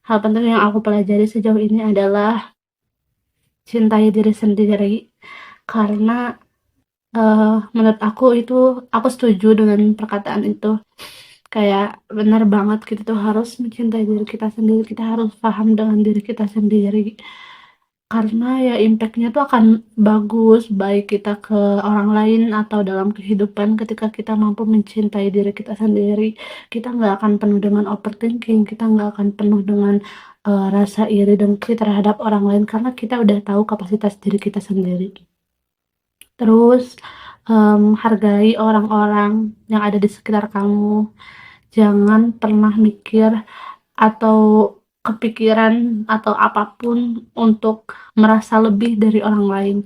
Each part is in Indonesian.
hal penting yang aku pelajari sejauh ini adalah cintai diri sendiri. Karena menurut aku itu, aku setuju dengan perkataan itu. Kayak benar banget, kita tuh harus mencintai diri kita sendiri, kita harus paham dengan diri kita sendiri. Karena ya impact-nya tuh akan bagus, baik kita ke orang lain atau dalam kehidupan. Ketika kita mampu mencintai diri kita sendiri, kita nggak akan penuh dengan overthinking, kita nggak akan penuh dengan rasa iri dengki terhadap orang lain, karena kita udah tahu kapasitas diri kita sendiri. Terus hargai orang-orang yang ada di sekitar kamu. Jangan pernah mikir atau kepikiran atau apapun untuk merasa lebih dari orang lain.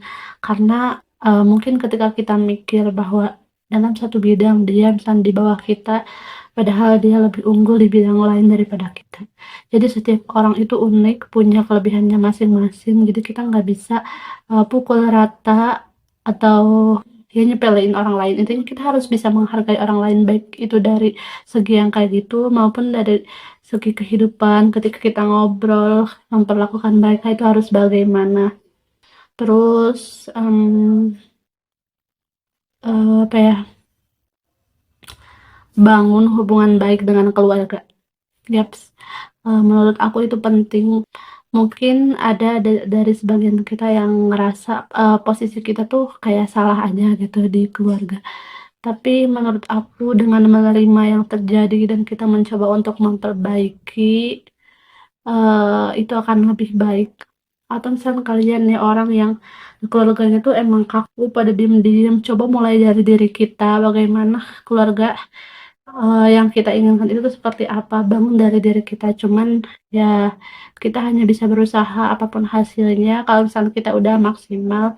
Karena mungkin ketika kita mikir bahwa dalam satu bidang dia misalnya di bawah kita, padahal dia lebih unggul di bidang lain daripada kita. Jadi setiap orang itu unik, punya kelebihannya masing-masing. Jadi kita nggak bisa pukul rata atau ya nyepelein orang lain. Intinya kita harus bisa menghargai orang lain, baik itu dari segi yang kayak gitu maupun dari segi kehidupan. Ketika kita ngobrol, memperlakukan mereka itu harus bagaimana. Terus apa ya, bangun hubungan baik dengan keluarga. Yaps. Menurut aku itu penting. Mungkin ada dari sebagian kita yang ngerasa posisi kita tuh kayak salah aja gitu di keluarga. Tapi menurut aku dengan menerima yang terjadi dan kita mencoba untuk memperbaiki, itu akan lebih baik. Atau misalnya kalian nih orang yang keluarganya tuh emang kaku, pada diem-diem, coba mulai dari diri kita, bagaimana keluarga yang kita inginkan itu tuh seperti apa, bangun dari diri kita. Cuman ya kita hanya bisa berusaha, apapun hasilnya, kalau misalnya kita udah maksimal,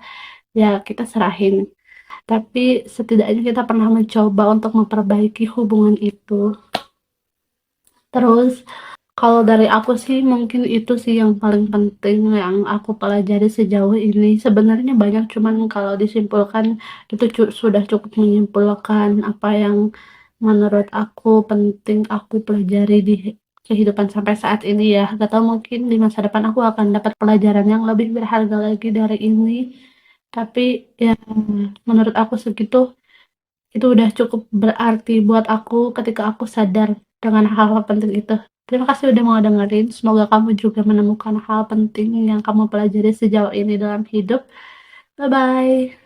ya kita serahin. Tapi setidaknya kita pernah mencoba untuk memperbaiki hubungan itu. Terus kalau dari aku sih mungkin itu sih yang paling penting yang aku pelajari sejauh ini. Sebenarnya banyak, cuman kalau disimpulkan itu sudah cukup menyimpulkan apa yang menurut aku penting aku pelajari di kehidupan sampai saat ini ya. Gak tau, mungkin di masa depan aku akan dapat pelajaran yang lebih berharga lagi dari ini. Tapi ya menurut aku segitu itu udah cukup berarti buat aku ketika aku sadar dengan hal-hal penting itu. Terima kasih udah mau dengerin. Semoga kamu juga menemukan hal penting yang kamu pelajari sejauh ini dalam hidup. Bye bye.